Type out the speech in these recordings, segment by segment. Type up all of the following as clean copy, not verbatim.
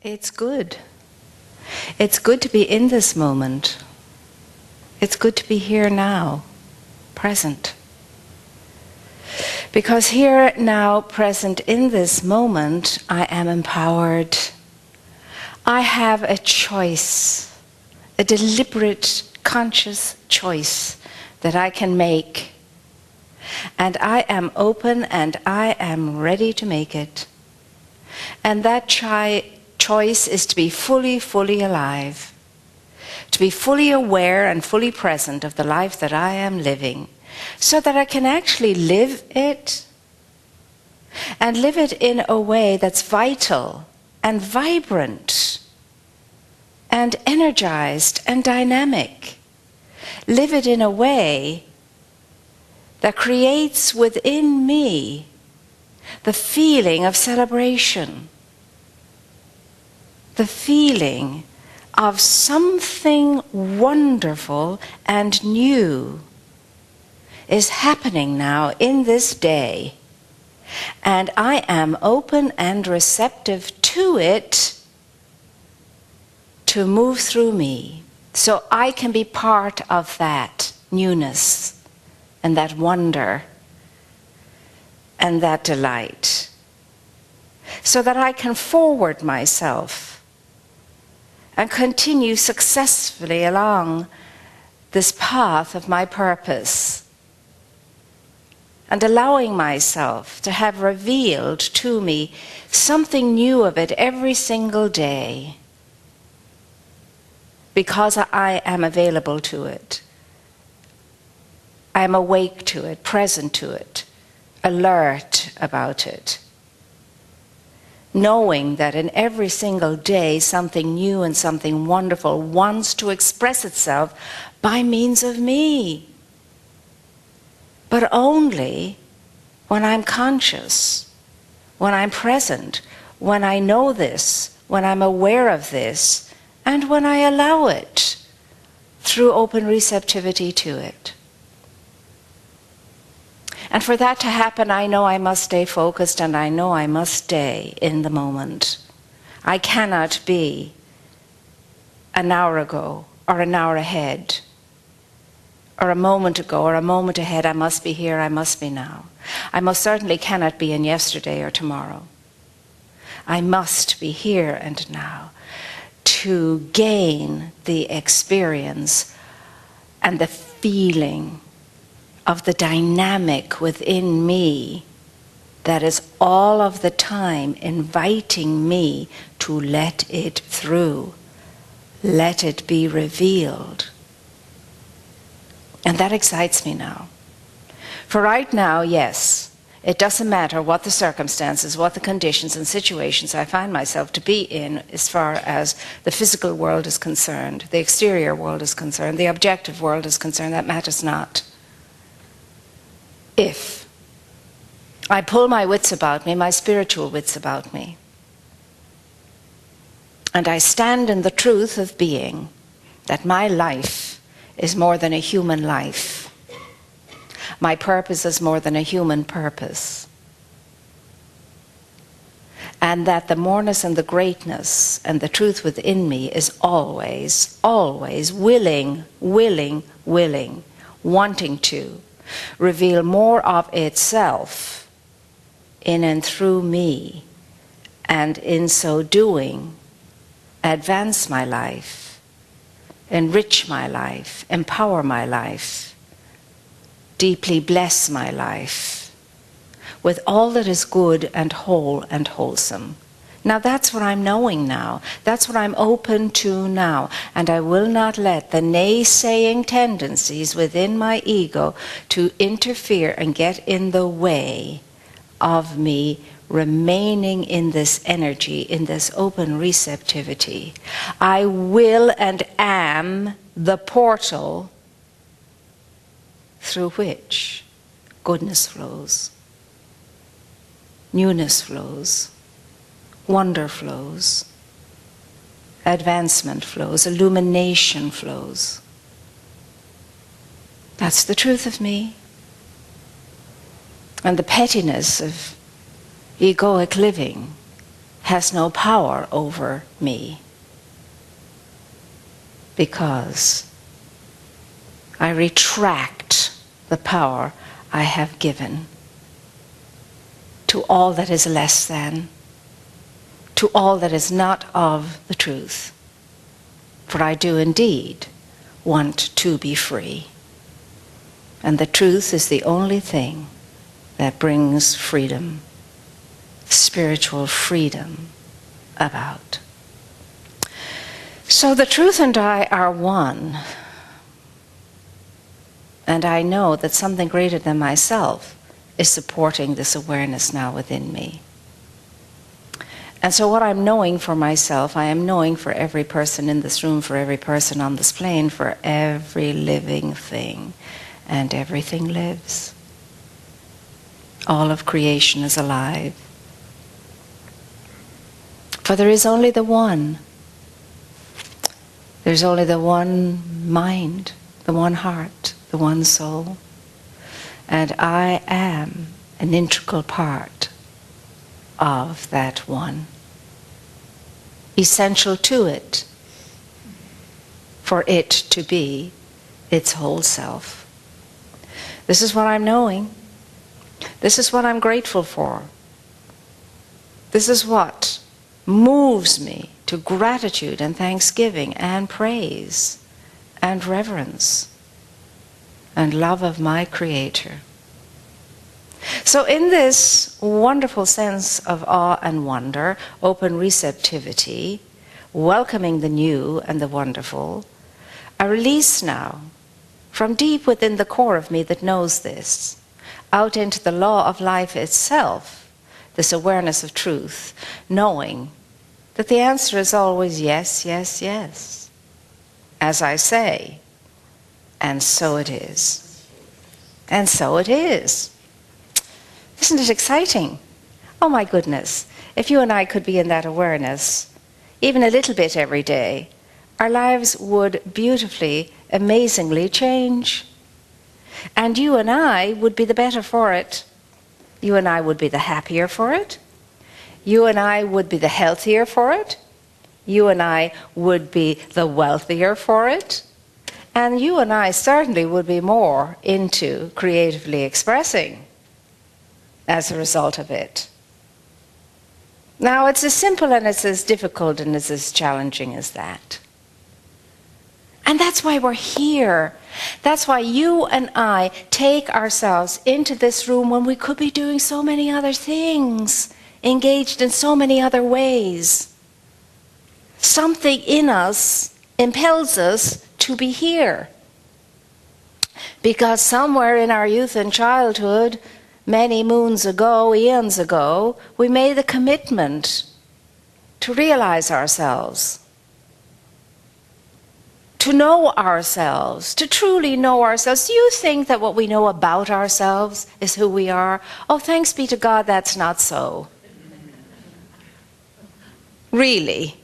It's good. It's good to be in this moment. It's good to be here now, present. Because here, now, present in this moment, I am empowered. I have a choice, a deliberate, conscious choice that I can make. And I am open and I am ready to make it. And that choice is to be fully alive, to be fully aware and fully present of the life that I am living, so that I can actually live it, and live it in a way that's vital and vibrant and energized and dynamic. Live it in a way that creates within me the feeling of celebration, the feeling of something wonderful and new is happening now in this day, and I am open and receptive to it to move through me, so I can be part of that newness and that wonder and that delight, so that I can forward myself and continue successfully along this path of my purpose, and allowing myself to have revealed to me something new of it every single day, because I am available to it. I am awake to it, present to it, alert about it, knowing that in every single day something new and something wonderful wants to express itself by means of me. But only when I'm conscious, when I'm present, when I know this, when I'm aware of this, and when I allow it through open receptivity to it. And for that to happen, I know I must stay focused, and I know I must stay in the moment. I cannot be an hour ago or an hour ahead, or a moment ago or a moment ahead. I must be here, I must be now. I most certainly cannot be in yesterday or tomorrow. I must be here and now to gain the experience and the feeling of the dynamic within me that is all of the time inviting me to let it through, let it be revealed. And that excites me now. For right now, yes, it doesn't matter what the circumstances, what the conditions and situations I find myself to be in as far as the physical world is concerned, the exterior world is concerned, the objective world is concerned. That matters not. If I pull my wits about me, my spiritual wits about me, and I stand in the truth of being, that my life is more than a human life. My purpose is more than a human purpose. And that the moreness and the greatness and the truth within me is always, always willing, wanting to reveal more of itself in and through me, and in so doing, advance my life, enrich my life, empower my life, deeply bless my life with all that is good and whole and wholesome. Now that's what I'm knowing now. That's what I'm open to now. And I will not let the naysaying tendencies within my ego to interfere and get in the way of me remaining in this energy, in this open receptivity. I will and am the portal through which goodness flows, newness flows, wonder flows, advancement flows, illumination flows. That's the truth of me. And the pettiness of egoic living has no power over me, because I retract the power I have given to all that is less than, to all that is not of the truth. For I do indeed want to be free. And the truth is the only thing that brings freedom, spiritual freedom about. So the truth and I are one. And I know that something greater than myself is supporting this awareness now within me. And so what I'm knowing for myself, I am knowing for every person in this room, for every person on this plane, for every living thing. And everything lives. All of creation is alive. For there is only the one. There's only the one mind, the one heart, the one soul. And I am an integral part of that one. Essential to it, for it to be its whole self. This is what I'm knowing. This is what I'm grateful for. This is what moves me to gratitude and thanksgiving and praise and reverence and love of my Creator. So in this wonderful sense of awe and wonder, open receptivity, welcoming the new and the wonderful, I release now from deep within the core of me that knows this, out into the law of life itself, this awareness of truth, knowing that the answer is always yes, yes, yes. As I say, and so it is. And so it is. Isn't it exciting? Oh my goodness, if you and I could be in that awareness, even a little bit every day, our lives would beautifully, amazingly change. And you and I would be the better for it. You and I would be the happier for it. You and I would be the healthier for it. You and I would be the wealthier for it. And you and I certainly would be more into creatively expressing as a result of it. Now, it's as simple and it's as difficult and it's as challenging as that. And that's why we're here. That's why you and I take ourselves into this room when we could be doing so many other things, engaged in so many other ways. Something in us impels us to be here. Because somewhere in our youth and childhood, many moons ago, eons ago, we made the commitment to realize ourselves, to know ourselves, to truly know ourselves. Do you think that what we know about ourselves is who we are? Oh, thanks be to God, that's not so. Really.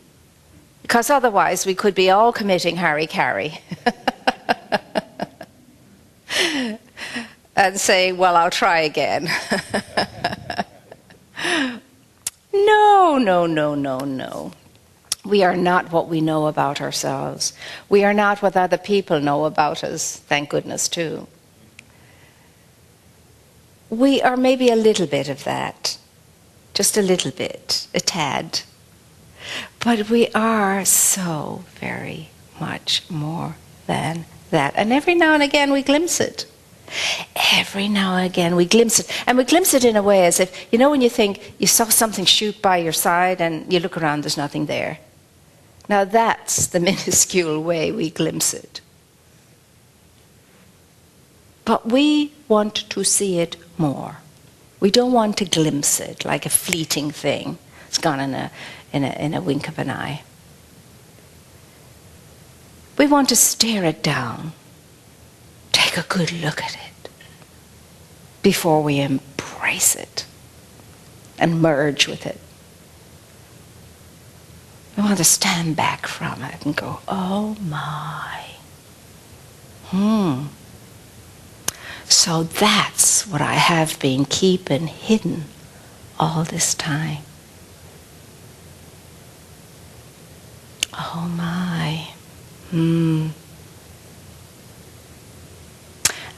Because otherwise we could be all committing hara-kiri. And saying, well, I'll try again. No, no, no, no, no. We are not what we know about ourselves. We are not what other people know about us, thank goodness, too. We are maybe a little bit of that. Just a little bit, a tad. But we are so very much more than that. And every now and again we glimpse it. Every now and again we glimpse it. And we glimpse it in a way as if, you know, when you think you saw something shoot by your side and you look around, there's nothing there. Now that's the minuscule way we glimpse it. But we want to see it more. We don't want to glimpse it like a fleeting thing. It's gone in a wink of an eye. We want to stare it down. Take a good look at it before we embrace it and merge with it. We want to stand back from it and go, oh my. So that's what I have been keeping hidden all this time. Oh my.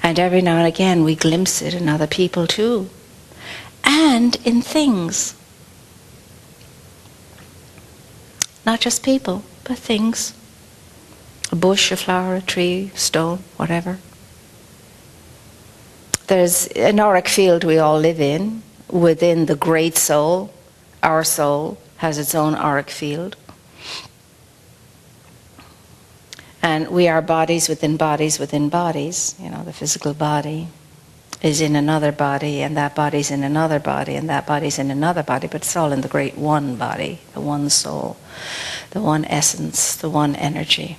And every now and again we glimpse it in other people too. And in things. Not just people, but things. A bush, a flower, a tree, a stone, whatever. There's an auric field we all live in. Within the great soul, our soul has its own auric field. And we are bodies within bodies within bodies. You know, the physical body is in another body, and that body's in another body, and that body's in another body, but it's all in the great one body, the one soul, the one essence, the one energy.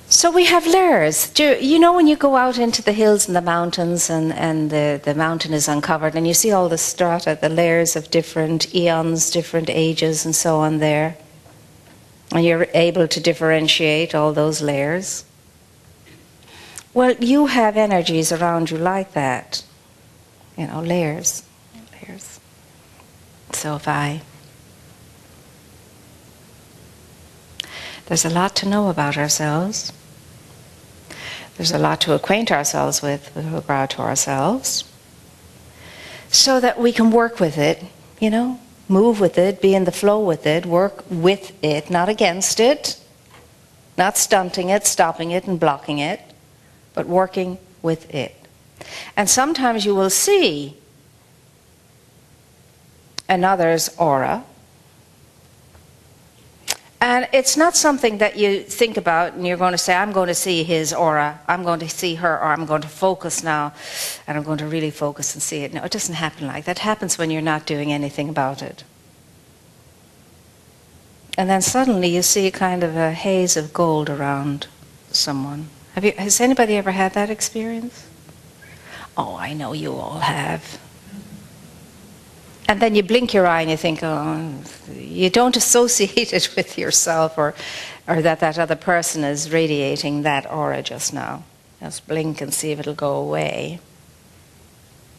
So we have layers. You know when you go out into the hills and the mountains and the mountain is uncovered and you see all the strata, the layers of different eons, different ages and so on there, and you're able to differentiate all those layers? Well, you have energies around you like that. You know, layers. Layers. So there's a lot to know about ourselves. There's a lot to acquaint ourselves with regard to ourselves, so that we can work with it, you know, move with it, be in the flow with it, work with it, not against it, not stunting it, stopping it and blocking it, but working with it. And sometimes you will see another's aura, and it's not something that you think about and you're going to say, I'm going to see his aura, I'm going to see her, or I'm going to focus now, and I'm going to really focus and see it. No, it doesn't happen like that. It happens when you're not doing anything about it. And then suddenly you see kind of a haze of gold around someone. Has anybody ever had that experience? Oh, I know you all have. And then you blink your eye and you think, oh, you don't associate it with yourself or that other person is radiating that aura just now. Just blink and see if it'll go away.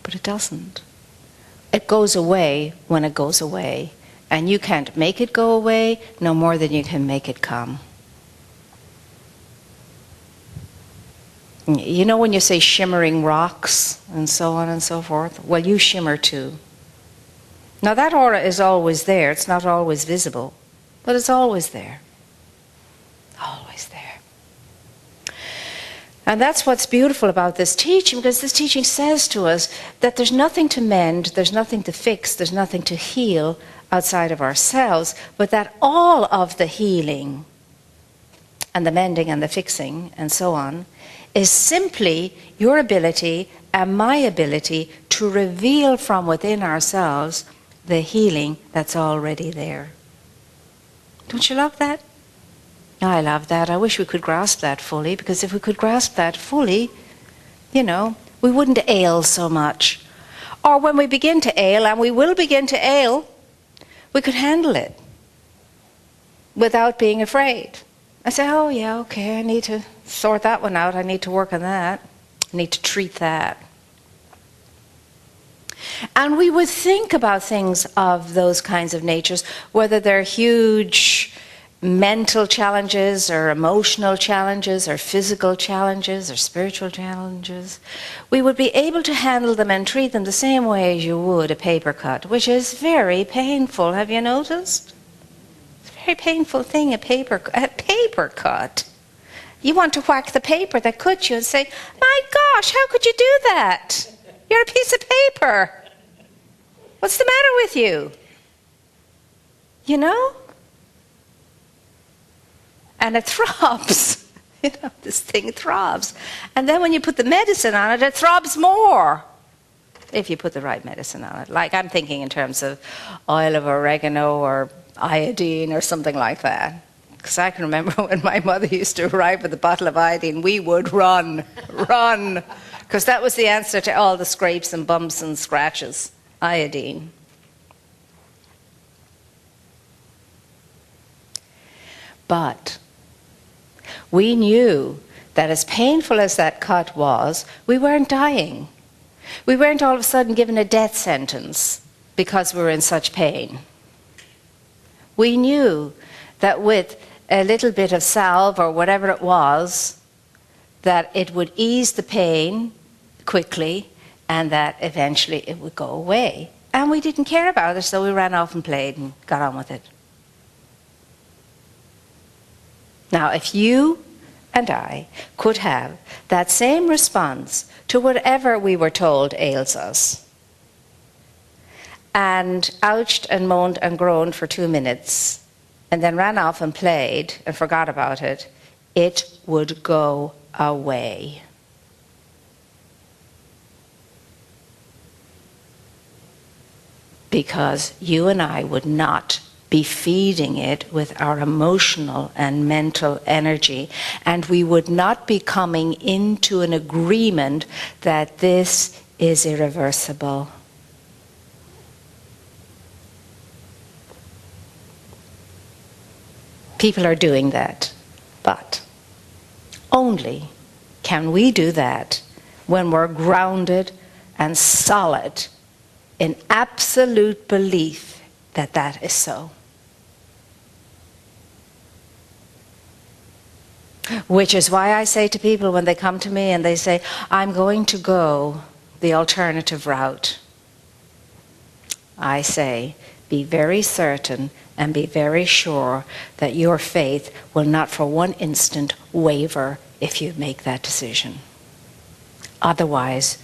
But it doesn't. It goes away when it goes away. And you can't make it go away no more than you can make it come. You know when you say shimmering rocks and so on and so forth? Well, you shimmer too. Now that aura is always there. It's not always visible, but it's always there. Always there. And that's what's beautiful about this teaching, because this teaching says to us that there's nothing to mend, there's nothing to fix, there's nothing to heal outside of ourselves, but that all of the healing and the mending and the fixing and so on is simply your ability and my ability to reveal from within ourselves the healing that's already there. Don't you love that? I love that. I wish we could grasp that fully, because if we could grasp that fully, you know, we wouldn't ail so much. Or when we begin to ail, and we will begin to ail, we could handle it without being afraid. I say, oh yeah, okay, I need to sort that one out. I need to work on that. I need to treat that. And we would think about things of those kinds of natures, whether they're huge mental challenges or emotional challenges or physical challenges or spiritual challenges. We would be able to handle them and treat them the same way as you would a paper cut, which is very painful. Have you noticed? It's a very painful thing, a paper cut. You want to whack the paper that cut you and say, my gosh, how could you do that? You're a piece of paper. What's the matter with you? You know? And it throbs. You know, this thing throbs. And then when you put the medicine on it, it throbs more. If you put the right medicine on it. Like I'm thinking in terms of oil of oregano or iodine or something like that. Because I can remember when my mother used to arrive with a bottle of iodine, we would run. Because that was the answer to all the scrapes and bumps and scratches. Iodine. But we knew that as painful as that cut was, we weren't dying. We weren't all of a sudden given a death sentence because we were in such pain. We knew that with a little bit of salve or whatever it was, that it would ease the pain quickly and that eventually it would go away. And we didn't care about it, so we ran off and played and got on with it. Now, if you and I could have that same response to whatever we were told ails us, and ouched and moaned and groaned for 2 minutes, and then ran off and played and forgot about it, it would go away. Because you and I would not be feeding it with our emotional and mental energy, and we would not be coming into an agreement that this is irreversible. People are doing that, but only can we do that when we're grounded and solid in absolute belief that that is so. Which is why I say to people when they come to me and they say, I'm going to go the alternative route, I say, be very certain and be very sure that your faith will not for one instant waver if you make that decision. Otherwise,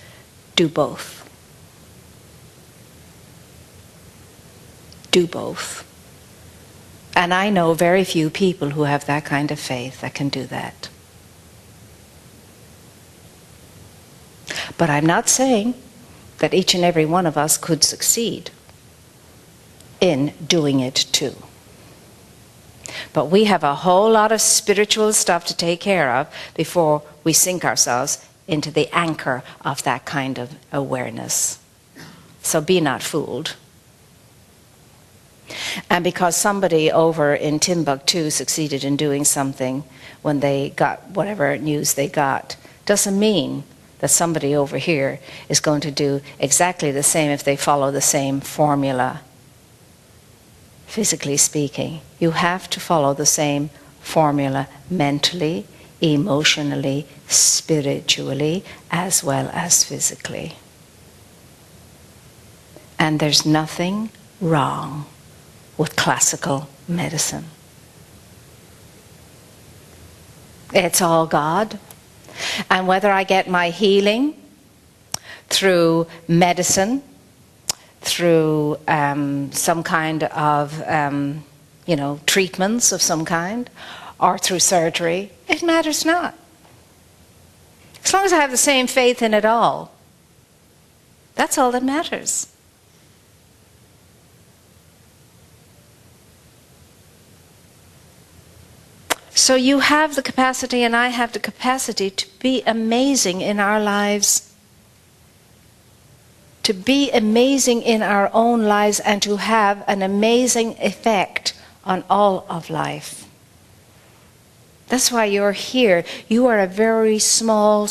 do both. Do both. And I know very few people who have that kind of faith that can do that. But I'm not saying that each and every one of us could succeed in doing it too. But we have a whole lot of spiritual stuff to take care of before we sink ourselves into the anchor of that kind of awareness. So be not fooled. And because somebody over in Timbuktu succeeded in doing something when they got whatever news they got, doesn't mean that somebody over here is going to do exactly the same if they follow the same formula. Physically speaking, you have to follow the same formula mentally, emotionally, spiritually, as well as physically. And there's nothing wrong with classical medicine. It's all God. And whether I get my healing through medicine, through some kind of, treatments of some kind, or through surgery, it matters not. As long as I have the same faith in it all, that's all that matters. So you have the capacity, and I have the capacity to be amazing in our lives. To be amazing in our own lives and to have an amazing effect on all of life. That's why you're here. You are a very small,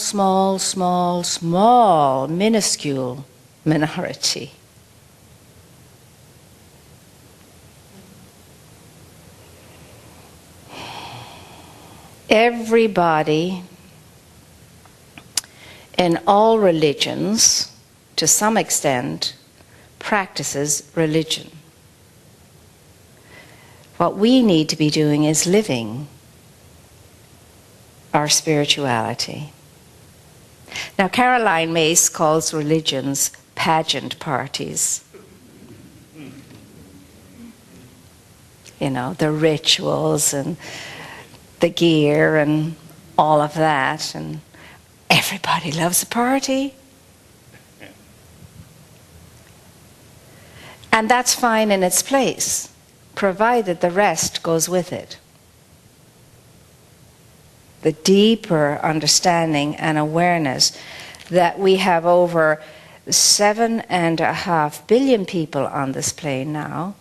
minuscule minority. Everybody in all religions, to some extent, practices religion. What we need to be doing is living our spirituality. Now, Caroline Myss calls religions pageant parties. You know, the rituals and the gear and all of that, and everybody loves a party. And that's fine in its place, provided the rest goes with it. The deeper understanding and awareness that we have over 7.5 billion people on this plane now,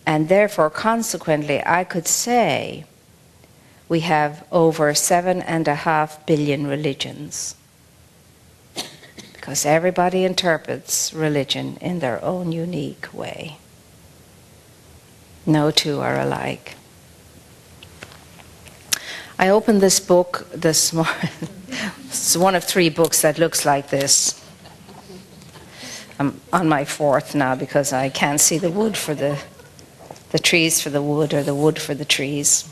and therefore, consequently, I could say we have over 7.5 billion religions. Because everybody interprets religion in their own unique way. No two are alike. I opened this book this morning. It's one of 3 books that looks like this. I'm on my 4th now because I can't see the wood for the trees for the wood, or the wood for the trees.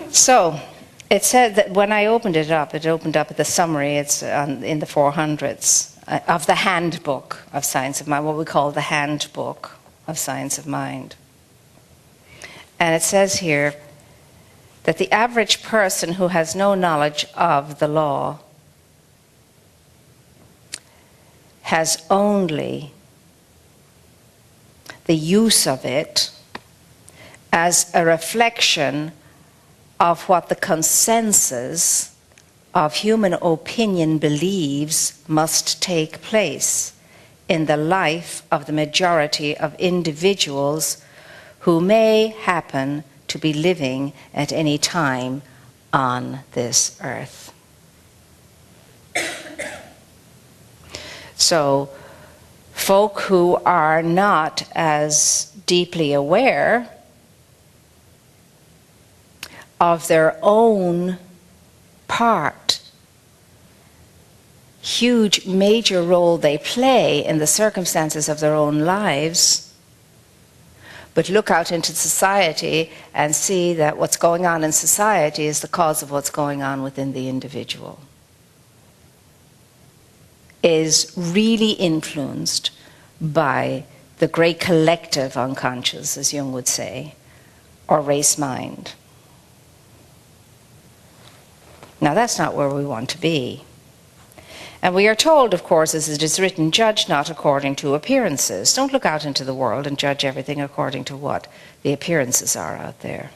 So it said that when I opened it opened up at the summary. It's in the 400s of the handbook of Science of Mind, what we call the handbook of Science of Mind. And it says here that the average person who has no knowledge of the law has only the use of it as a reflection of what the consensus of human opinion believes must take place in the life of the majority of individuals who may happen to be living at any time on this earth. So, folk who are not as deeply aware of their own part, huge major role they play in the circumstances of their own lives, but look out into society and see that what's going on in society is the cause of what's going on within the individual, is really influenced by the great collective unconscious, as Jung would say, or race mind. Now, that's not where we want to be. And we are told, of course, as it is written, judge not according to appearances. Don't look out into the world and judge everything according to what the appearances are out there.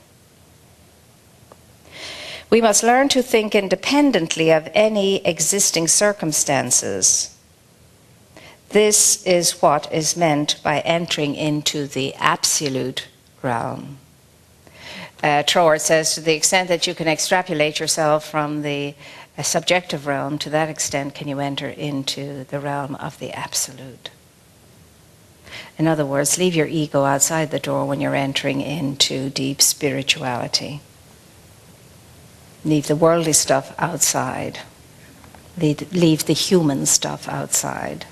We must learn to think independently of any existing circumstances. This is what is meant by entering into the absolute realm. Troward says, to the extent that you can extrapolate yourself from the subjective realm, to that extent can you enter into the realm of the absolute. In other words, leave your ego outside the door when you're entering into deep spirituality. Leave the worldly stuff outside. Leave the human stuff outside.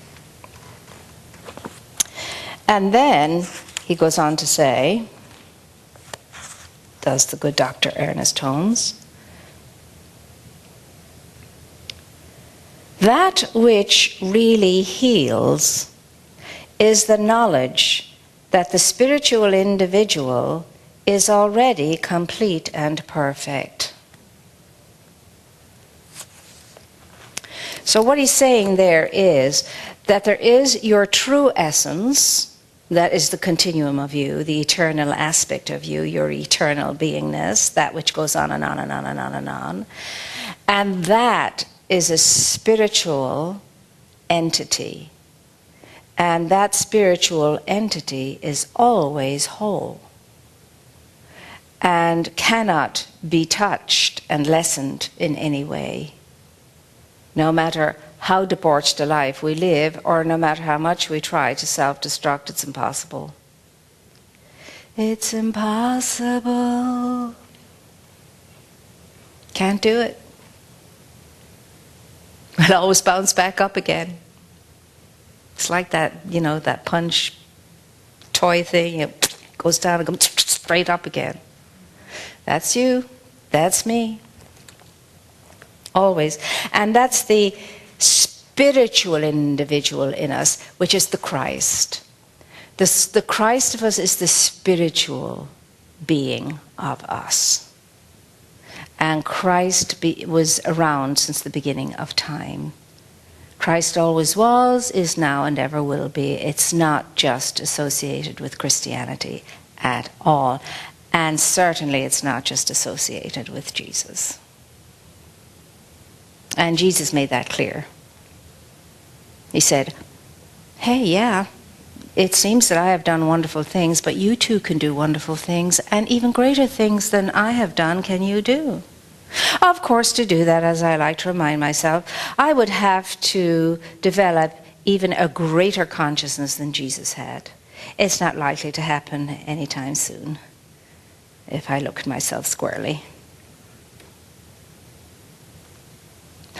And then he goes on to say, does the good Dr. Ernest Holmes, that which really heals is the knowledge that the spiritual individual is already complete and perfect. So what he's saying there is that there is your true essence. That is the continuum of you, the eternal aspect of you, your eternal beingness, that which goes on and on and on and on and on. And that is a spiritual entity. And that spiritual entity is always whole and cannot be touched and lessened in any way. No matter how debauched a life we live, or no matter how much we try to self-destruct, it's impossible. It's impossible. Can't do it. It'll always bounce back up again. It's like that, that punch toy thing. It goes down and comes straight up again. That's you. That's me. Always. And that's the spiritual individual in us, which is the Christ. The Christ of us is the spiritual being of us. And Christ was around since the beginning of time. Christ always was, is now, and ever will be. It's not just associated with Christianity at all. And certainly it's not just associated with Jesus. And Jesus made that clear. He said, hey, yeah, it seems that I have done wonderful things, but you too can do wonderful things, and even greater things than I have done can you do. Of course, to do that, as I like to remind myself, I would have to develop even a greater consciousness than Jesus had. It's not likely to happen anytime soon, if I look at myself squarely.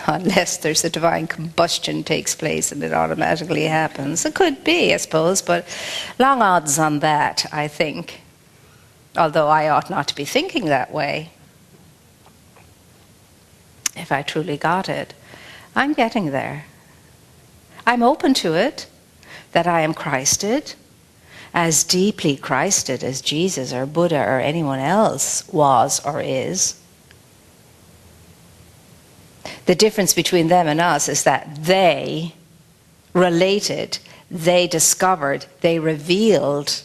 unless there's a divine combustion takes place and it automatically happens. It could be, I suppose, but long odds on that, I think. Although I ought not to be thinking that way. If I truly got it, I'm getting there. I'm open to it, that I am Christed, as deeply Christed as Jesus or Buddha or anyone else was or is. The difference between them and us is that they related, they discovered, they revealed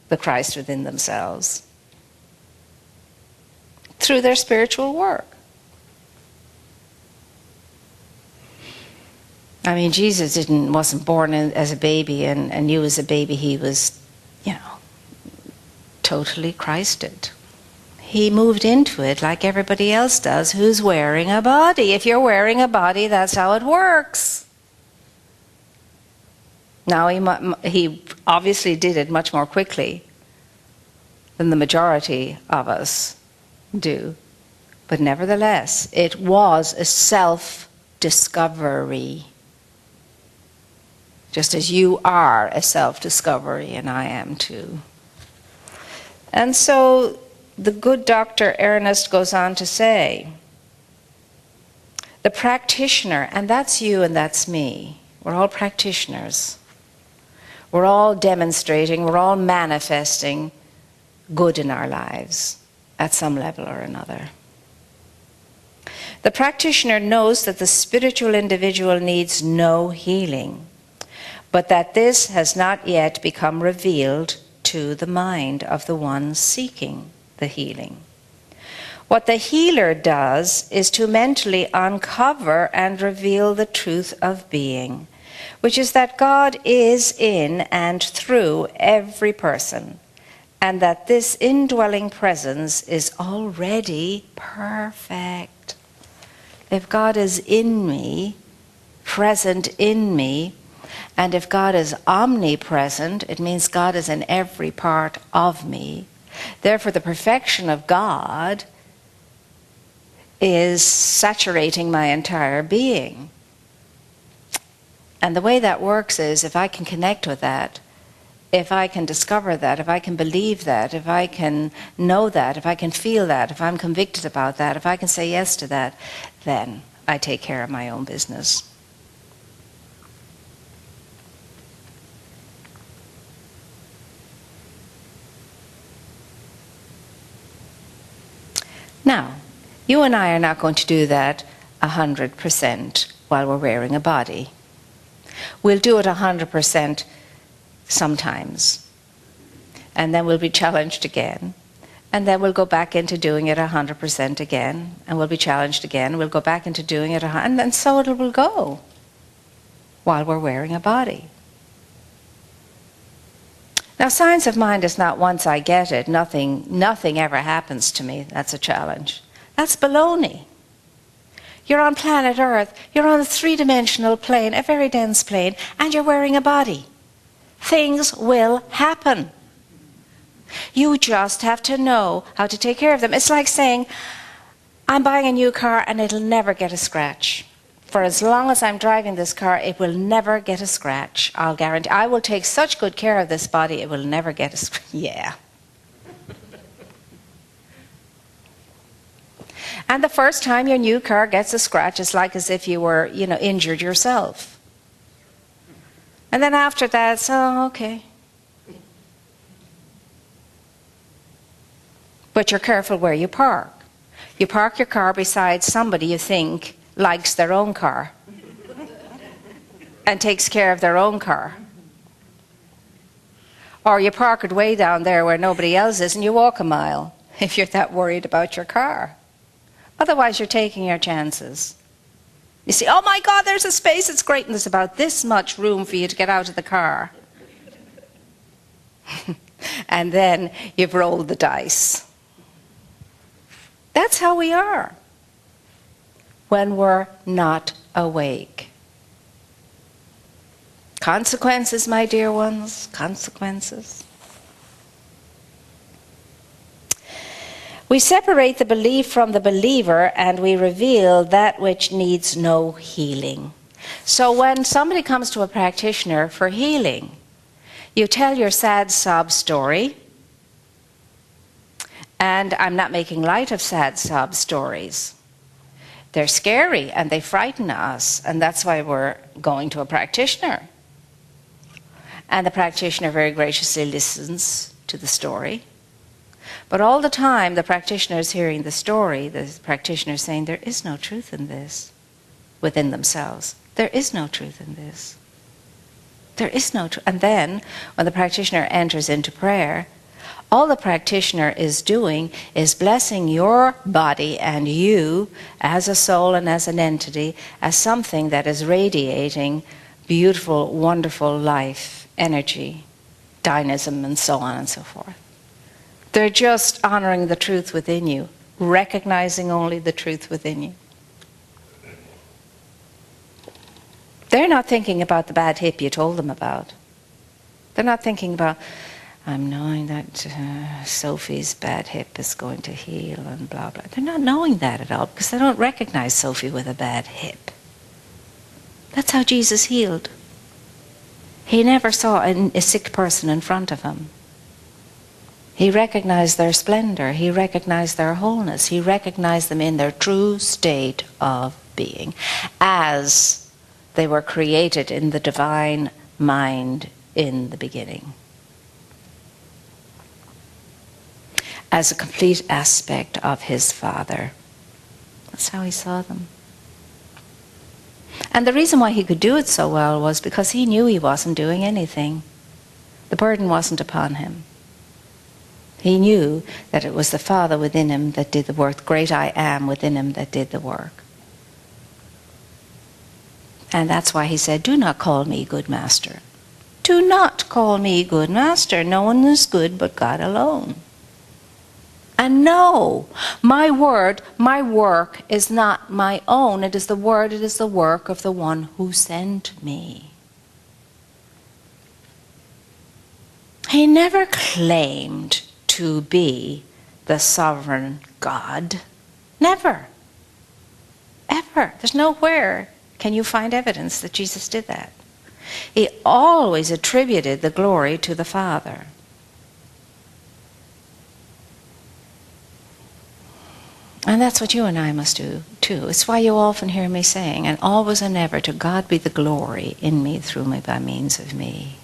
the Christ within themselves through their spiritual work. I mean, Jesus wasn't born as a baby and knew as a baby he was, totally Christed. He moved into it like everybody else does who's wearing a body. If you're wearing a body, that's how it works. Now, he obviously did it much more quickly than the majority of us do. But nevertheless, it was a self-discovery. Just as you are a self-discovery, and I am too. And so the good Dr. Ernest goes on to say, the practitioner, and that's you and that's me, we're all practitioners. We're all demonstrating, we're all manifesting good in our lives at some level or another. The practitioner knows that the spiritual individual needs no healing, but that this has not yet become revealed to the mind of the one seeking the healing. What the healer does is to mentally uncover and reveal the truth of being, which is that God is in and through every person, and that this indwelling presence is already perfect. If God is in me, present in me, and if God is omnipresent, it means God is in every part of me. Therefore, the perfection of God is saturating my entire being. And the way that works is if I can connect with that, if I can discover that, if I can believe that, if I can know that, if I can feel that, if I'm convicted about that, if I can say yes to that, then I take care of my own business. Now, you and I are not going to do that 100% while we're wearing a body. We'll do it 100% sometimes. And then we'll be challenged again. And then we'll go back into doing it 100% again. And we'll be challenged again. We'll go back into doing it, and then so it will go while we're wearing a body. Now, science of mind is not once I get it, nothing ever happens to me. That's a challenge. That's baloney. You're on planet Earth, you're on a three-dimensional plane, a very dense plane, and you're wearing a body. Things will happen. You just have to know how to take care of them. It's like saying, I'm buying a new car and it'll never get a scratch. For as long as I'm driving this car, it will never get a scratch. I'll guarantee. I will take such good care of this body, it will never get a scratch. Yeah. And the first time your new car gets a scratch, it's like as if you were, injured yourself. And then after that, it's, oh, okay. But you're careful where you park. You park your car beside somebody you think likes their own car and takes care of their own car. Or you park it way down there where nobody else is and you walk a mile if you're that worried about your car. Otherwise, you're taking your chances. You see, oh my God, there's a space, it's great, and there's about this much room for you to get out of the car. And then you've rolled the dice. That's how we are when we're not awake. Consequences, my dear ones, consequences. We separate the belief from the believer, and we reveal that which needs no healing. So when somebody comes to a practitioner for healing, you tell your sad sob story, and I'm not making light of sad sob stories. They're scary and they frighten us, and that's why we're going to a practitioner. And the practitioner very graciously listens to the story. But all the time the practitioner is hearing the story, the practitioner is saying, there is no truth in this, within themselves. There is no truth in this. There is no truth. And then when the practitioner enters into prayer, all the practitioner is doing is blessing your body and you as a soul and as an entity, as something that is radiating beautiful, wonderful life, energy, dynamism, and so on and so forth. They're just honoring the truth within you, recognizing only the truth within you. They're not thinking about the bad hip you told them about. They're not thinking about, I'm knowing that Sophie's bad hip is going to heal and blah, blah. They're not knowing that at all because they don't recognize Sophie with a bad hip. That's how Jesus healed. He never saw a sick person in front of him. He recognized their splendor. He recognized their wholeness. He recognized them in their true state of being as they were created in the divine mind in the beginning, as a complete aspect of his Father. That's how he saw them. And the reason why he could do it so well was because he knew he wasn't doing anything. The burden wasn't upon him. He knew that it was the Father within him that did the work, the great I am within him that did the work. And that's why he said, do not call me good master. Do not call me good master. No one is good but God alone. And no, my word, my work is not my own. It is the word, it is the work of the one who sent me. He never claimed to be the sovereign God. Never. Ever. There's nowhere can you find evidence that Jesus did that. He always attributed the glory to the Father. And that's what you and I must do too. It's why you often hear me saying, and always and ever, to God be the glory in me, through me, by means of me,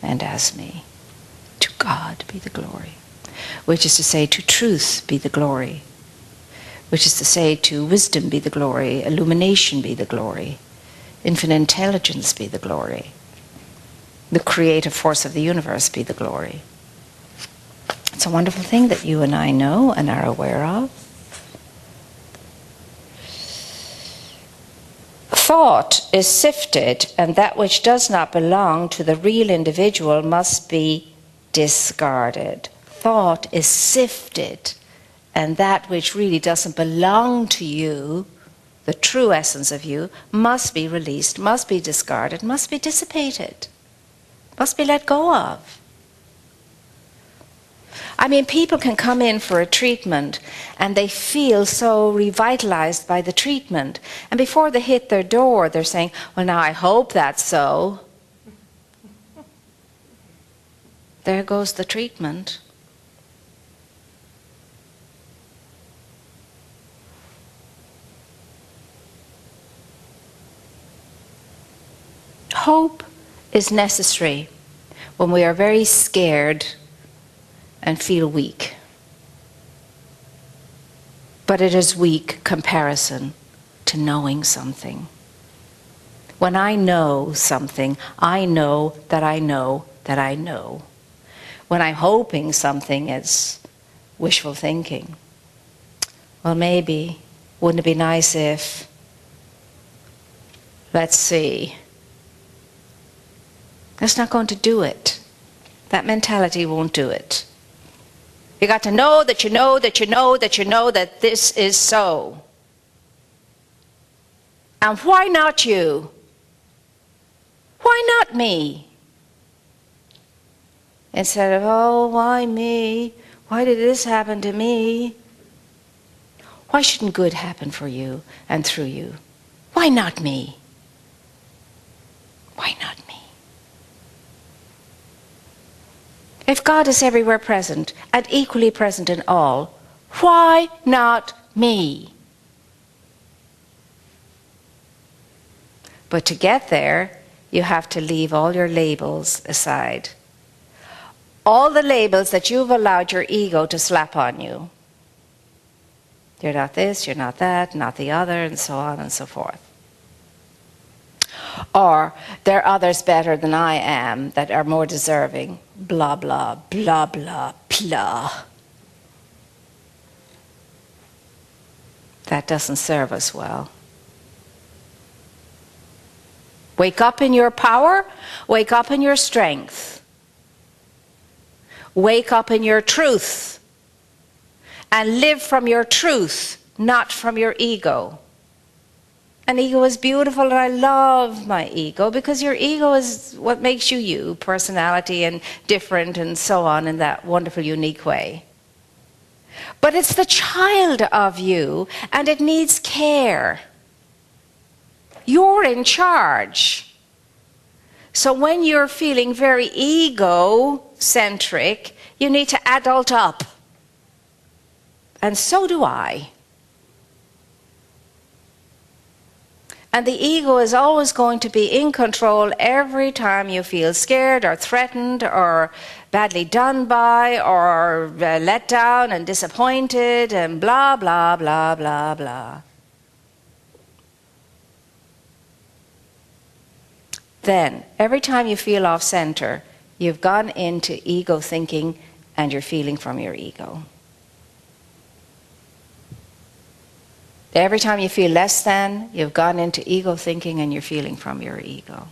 and as me. To God be the glory. Which is to say, to truth be the glory. Which is to say, to wisdom be the glory, illumination be the glory, infinite intelligence be the glory, the creative force of the universe be the glory. It's a wonderful thing that you and I know and are aware of. Thought is sifted, and that which does not belong to the real individual must be discarded. Thought is sifted, and that which really doesn't belong to you, the true essence of you, must be released, must be discarded, must be dissipated, must be let go of. I mean, people can come in for a treatment and they feel so revitalized by the treatment. And before they hit their door, they're saying, well, now I hope that's so. There goes the treatment. Hope is necessary when we are very scared and feel weak. But it is weak comparison to knowing something. When I know something, I know that I know that I know. When I'm hoping something, it's wishful thinking. Well, maybe, wouldn't it be nice if, let's see. That's not going to do it. That mentality won't do it. You got to know that you know that you know that you know that this is so. And why not you? Why not me? Instead of, oh, why me? Why did this happen to me? Why shouldn't good happen for you and through you? Why not me? Why not me? If God is everywhere present and equally present in all, why not me? But to get there, you have to leave all your labels aside. All the labels that you've allowed your ego to slap on you. You're not this, you're not that, not the other, and so on and so forth. Or, there are others better than I am that are more deserving. Blah, blah, blah, blah, blah. That doesn't serve us well. Wake up in your power. Wake up in your strength. Wake up in your truth. And live from your truth, not from your ego. And ego is beautiful, and I love my ego, because your ego is what makes you you, personality and different and so on in that wonderful, unique way. But it's the child of you, and it needs care. You're in charge. So when you're feeling very ego-centric, you need to adult up. And so do I. And the ego is always going to be in control every time you feel scared or threatened or badly done by or let down and disappointed and blah, blah, blah, blah, blah. Then, every time you feel off center, you've gone into ego thinking and you're feeling from your ego. Every time you feel less than, you've gone into ego thinking and you're feeling from your ego.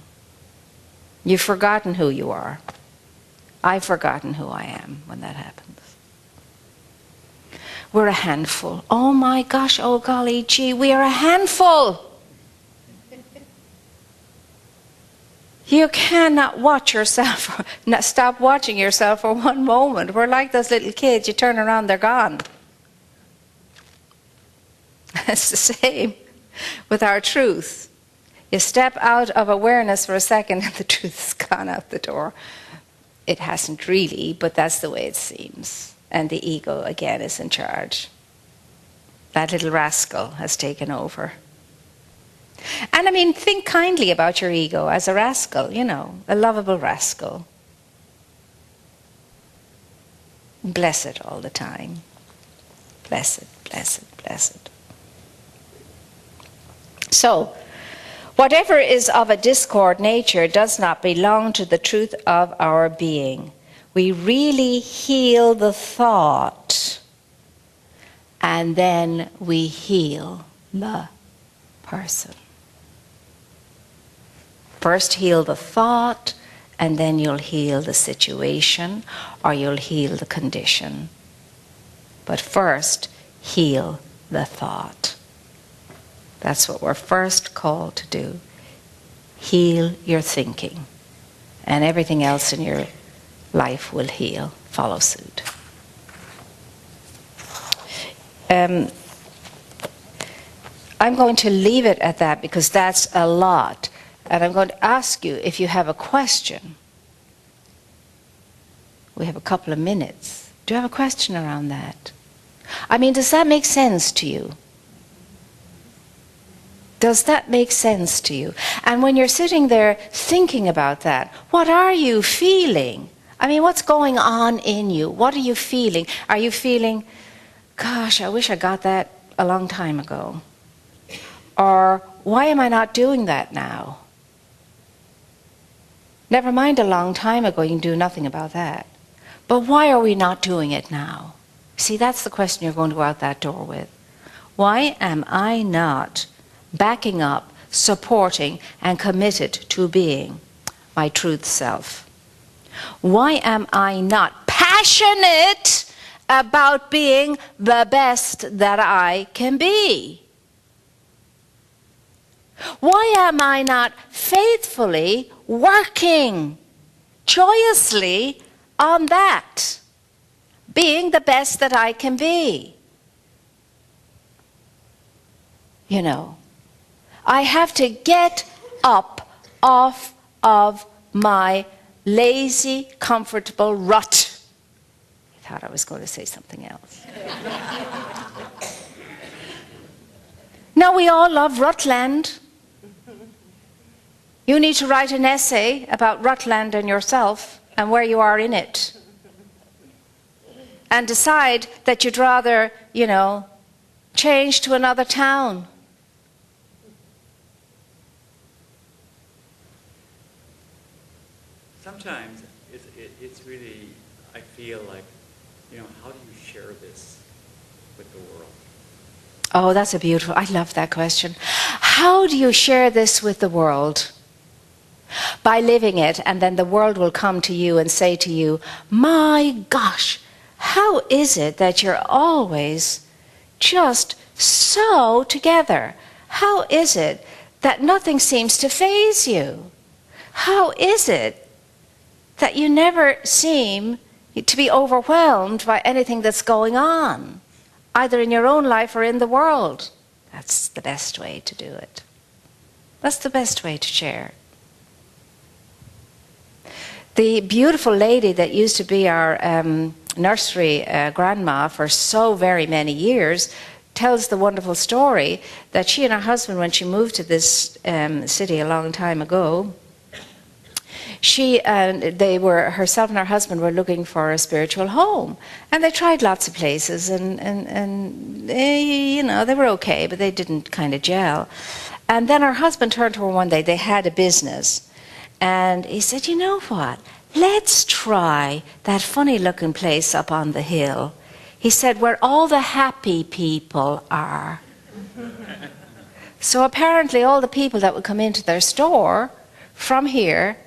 You've forgotten who you are. I've forgotten who I am when that happens. We're a handful. Oh my gosh, oh golly gee, we are a handful. You cannot watch yourself, not stop watching yourself for one moment. We're like those little kids, you turn around, they're gone. It's the same with our truth. You step out of awareness for a second and the truth is gone out the door. It hasn't really, but that's the way it seems. And the ego, again, is in charge. That little rascal has taken over. And I mean, think kindly about your ego as a rascal, you know, a lovable rascal. Bless it all the time. Bless it, bless it, bless it. So, whatever is of a discord nature does not belong to the truth of our being. We really heal the thought, and then we heal the person. First heal the thought, and then you'll heal the situation, or you'll heal the condition. But first, heal the thought. That's what we're first called to do. Heal your thinking. And everything else in your life will heal, follow suit. I'm going to leave it at that because that's a lot. And I'm going to ask you if you have a question. We have a couple of minutes. Do you have a question around that? I mean, does that make sense to you? Does that make sense to you? And when you're sitting there thinking about that, what are you feeling? I mean, what's going on in you? What are you feeling? Are you feeling, gosh, I wish I got that a long time ago? Or, why am I not doing that now? Never mind a long time ago, you can do nothing about that. But why are we not doing it now? See, that's the question you're going to go out that door with. Why am I not backing up, supporting, and committed to being my truth self? Why am I not passionate about being the best that I can be? Why am I not faithfully working joyously on that? being the best that I can be. You know, I have to get up off of my lazy, comfortable rut. I thought I was going to say something else. Now, we all love Rutland. You need to write an essay about Rutland and yourself and where you are in it. And decide that you'd rather, you know, change to another town. Sometimes it's really, I feel like, you know, how do you share this with the world? Oh, that's a beautiful, I love that question. How do you share this with the world? By living it, and then the world will come to you and say to you, my gosh, how is it that you're always just so together? How is it that nothing seems to faze you? How is it that you never seem to be overwhelmed by anything that's going on, either in your own life or in the world? That's the best way to do it. That's the best way to share. The beautiful lady that used to be our nursery grandma for so very many years tells the wonderful story that she and her husband, when she moved to this city a long time ago, herself and her husband were looking for a spiritual home, and they tried lots of places, and you know, they were okay, but they didn't kind of gel. And then her husband turned to her one day. They had a business, and he said, you know what, let's try that funny looking place up on the hill. He said, where all the happy people are. So apparently all the people that would come into their store from here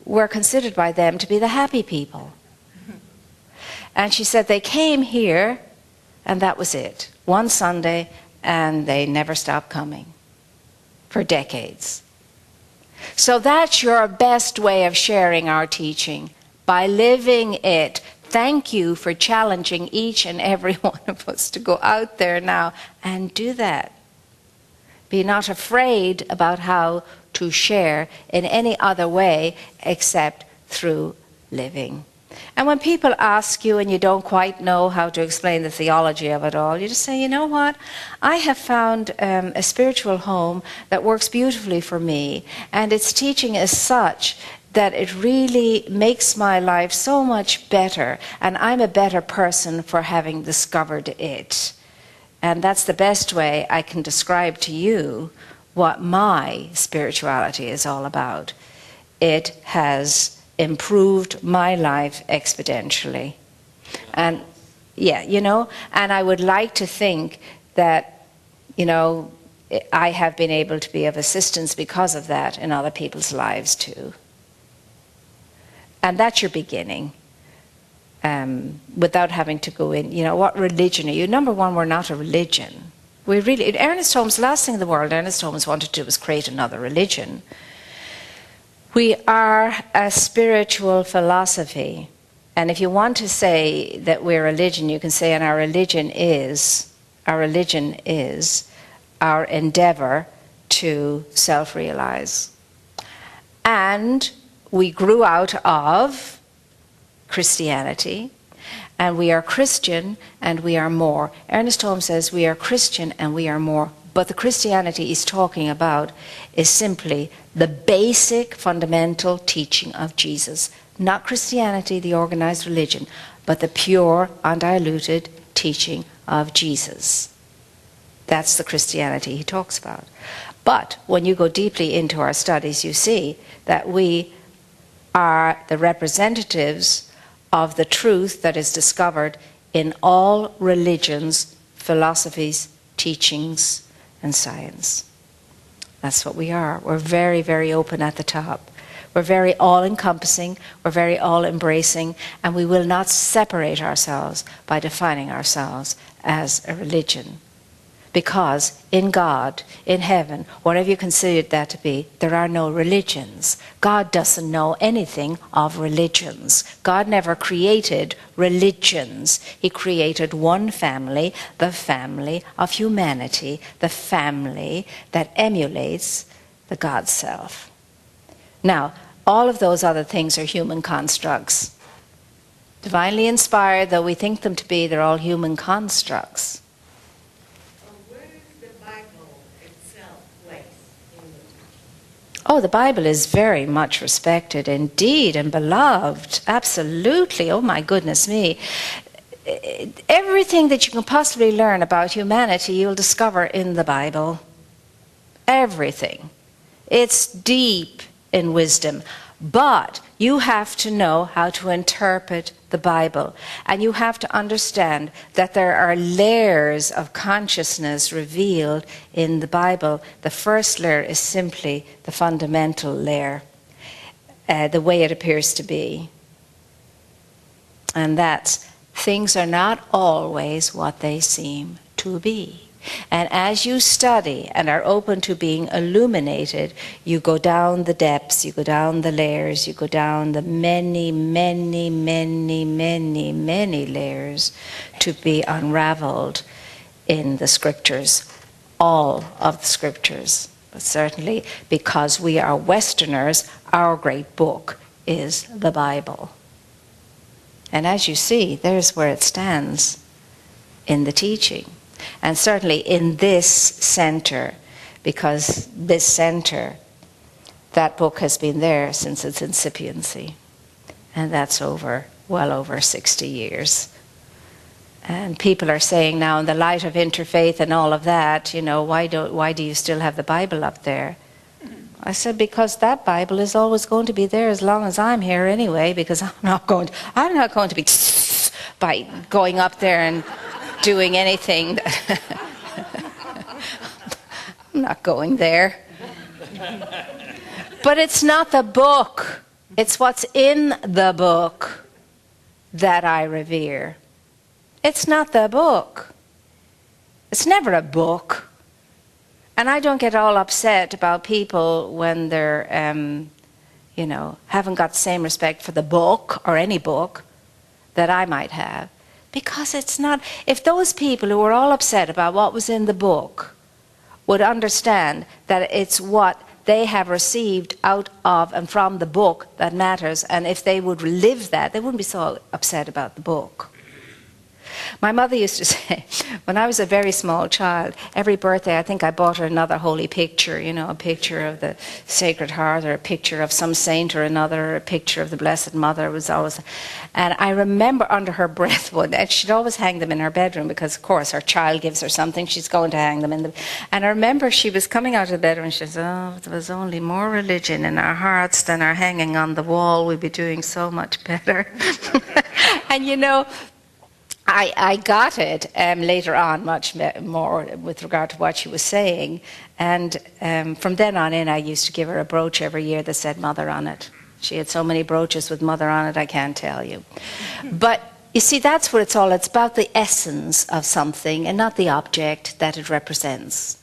were considered by them to be the happy people. And she said they came here, and that was it. One Sunday, and they never stopped coming for decades. So that's your best way of sharing our teaching, by living it. Thank you for challenging each and every one of us to go out there now and do that. Be not afraid about how to share in any other way except through living. And when people ask you and you don't quite know how to explain the theology of it all, you just say, you know what, I have found a spiritual home that works beautifully for me, and its teaching is such that it really makes my life so much better, and I'm a better person for having discovered it. And that's the best way I can describe to you what my spirituality is all about. It has improved my life exponentially. And yeah, you know, and I would like to think that, you know, I have been able to be of assistance because of that in other people's lives too. And that's your beginning. Without having to go in, you know, what religion are you? Number one, we're not a religion. We really, Ernest Holmes, last thing in the world Ernest Holmes wanted to do was create another religion. We are a spiritual philosophy. And if you want to say that we're a religion, you can say, and our religion is our endeavor to self-realize. And we grew out of Christianity, and we are Christian and we are more. Ernest Holmes says we are Christian and we are more, but the Christianity he's talking about is simply the basic fundamental teaching of Jesus. Not Christianity, the organized religion, but the pure, undiluted teaching of Jesus. That's the Christianity he talks about. But when you go deeply into our studies, you see that we are the representatives of the truth that is discovered in all religions, philosophies, teachings, and science. That's what we are. We're very, very open at the top. We're very all-encompassing, we're very all-embracing, and we will not separate ourselves by defining ourselves as a religion. Because in God, in heaven, whatever you consider that to be, there are no religions. God doesn't know anything of religions. God never created religions. He created one family, the family of humanity, the family that emulates the God self. Now, all of those other things are human constructs. Divinely inspired, though we think them to be, they're all human constructs. Oh, the Bible is very much respected indeed and beloved. Absolutely. Oh, my goodness me. Everything that you can possibly learn about humanity, you'll discover in the Bible. Everything. It's deep in wisdom. But you have to know how to interpret the Bible. And you have to understand that there are layers of consciousness revealed in the Bible. The first layer is simply the fundamental layer, the way it appears to be. And that's, things are not always what they seem to be. And as you study and are open to being illuminated, you go down the depths, you go down the layers, you go down the many, many, many, many, many layers to be unraveled in the scriptures, all of the scriptures. But certainly, because we are Westerners, our great book is the Bible. And as you see, there's where it stands in the teaching. And certainly in this center, because this center, that book has been there since its incipiency. And that's well over 60 years. And people are saying now, in the light of interfaith and all of that, you know, why do you still have the Bible up there? I said, because that Bible is always going to be there as long as I'm here anyway, because I'm not going to be by going up there and doing anything. I'm not going there. But it's not the book. It's what's in the book that I revere. It's not the book. It's never a book. And I don't get all upset about people when they're, haven't got the same respect for the book or any book that I might have. Because it's not, if those people who were all upset about what was in the book would understand that it's what they have received out of and from the book that matters, and if they would live that, they wouldn't be so upset about the book. My mother used to say, when I was a very small child, every birthday I think I bought her another holy picture, a picture of the Sacred Heart or a picture of some saint or another, or a picture of the Blessed Mother. It was always, and I remember under her breath one, and she'd always hang them in her bedroom because, of course, her child gives her something, she's going to hang them in the. And I remember she was coming out of the bedroom and she says, "Oh, if there was only more religion in our hearts than our hanging on the wall, we'd be doing so much better." And I got it later on much more with regard to what she was saying. And from then on in, I used to give her a brooch every year that said Mother on it. She had so many brooches with Mother on it, I can't tell you. But you see, that's what it's all. It's about the essence of something and not the object that it represents.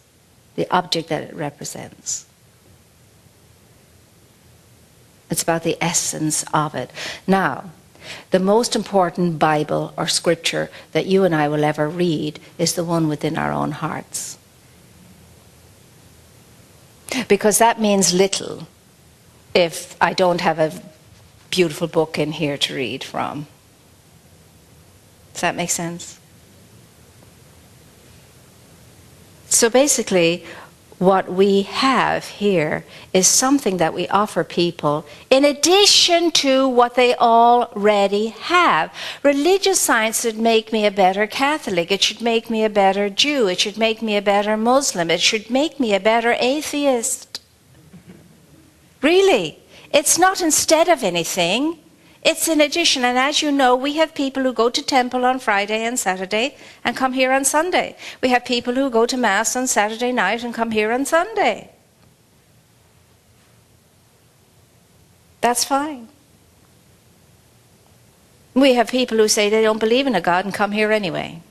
The object that it represents. It's about the essence of it. Now, the most important Bible or scripture that you and I will ever read is the one within our own hearts. Because that means little if I don't have a beautiful book in here to read from. Does that make sense? So basically, what we have here is something that we offer people in addition to what they already have. Religious science should make me a better Catholic. It should make me a better Jew. It should make me a better Muslim. It should make me a better atheist. Really. It's not instead of anything. It's in addition. And as you know, we have people who go to temple on Friday and Saturday and come here on Sunday. We have people who go to Mass on Saturday night and come here on Sunday. That's fine. We have people who say they don't believe in a God and come here anyway.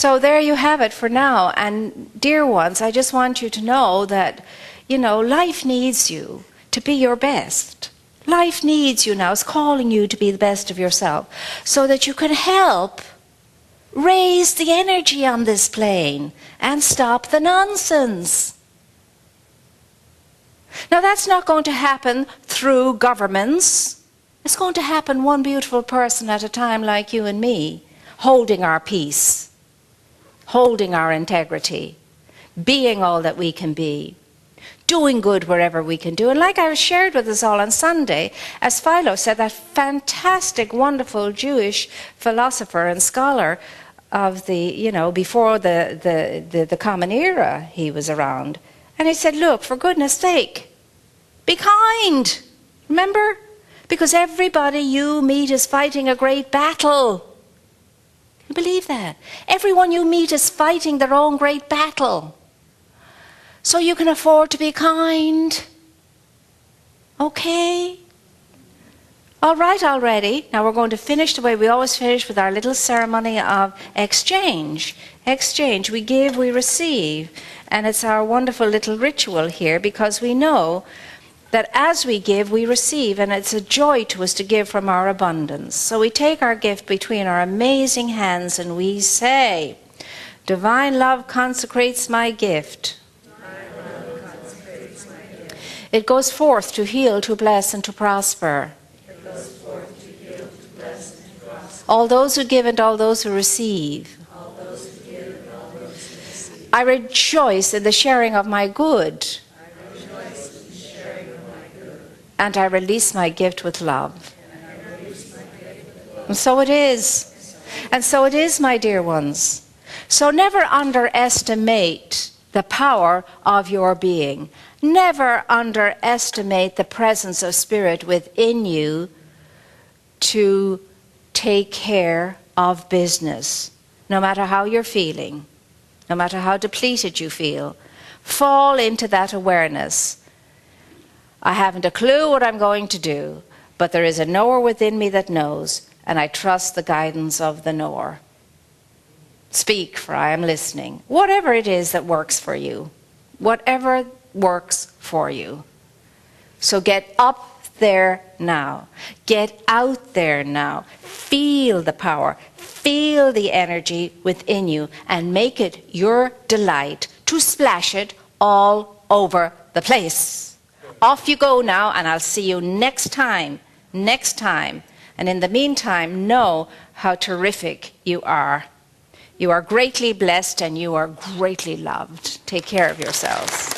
So there you have it for now. And dear ones, I just want you to know that, you know, life needs you to be your best. Life needs you now. It's calling you to be the best of yourself so that you can help raise the energy on this plane and stop the nonsense. Now that's not going to happen through governments. It's going to happen one beautiful person at a time, like you and me, holding our peace, holding our integrity, being all that we can be, doing good wherever we can do. And like I shared with us all on Sunday, as Philo said, that fantastic, wonderful Jewish philosopher and scholar of the, you know, before the Common Era, he was around. And he said, look, for goodness sake, be kind. Remember? Because everybody you meet is fighting a great battle. Can you believe that? Everyone you meet is fighting their own great battle. So you can afford to be kind. Okay? All right already. Now we're going to finish the way we always finish, with our little ceremony of exchange. Exchange. We give, we receive. And it's our wonderful little ritual here, because we know that as we give, we receive, and it's a joy to us to give from our abundance. So we take our gift between our amazing hands and we say, divine love consecrates my gift. It goes forth to heal, to bless, and to prosper. All those who give and all those who receive. I rejoice in the sharing of my good. And I release my gift with love. And so it is. And so it is, my dear ones. So never underestimate the power of your being. Never underestimate the presence of spirit within you to take care of business. No matter how you're feeling, no matter how depleted you feel, fall into that awareness. I haven't a clue what I'm going to do, but there is a knower within me that knows, and I trust the guidance of the knower. Speak, for I am listening. Whatever it is that works for you. Whatever works for you. So get up there now. Get out there now. Feel the power. Feel the energy within you, and make it your delight to splash it all over the place. Off you go now, and I'll see you next time. Next time. And in the meantime, know how terrific you are. You are greatly blessed and you are greatly loved. Take care of yourselves.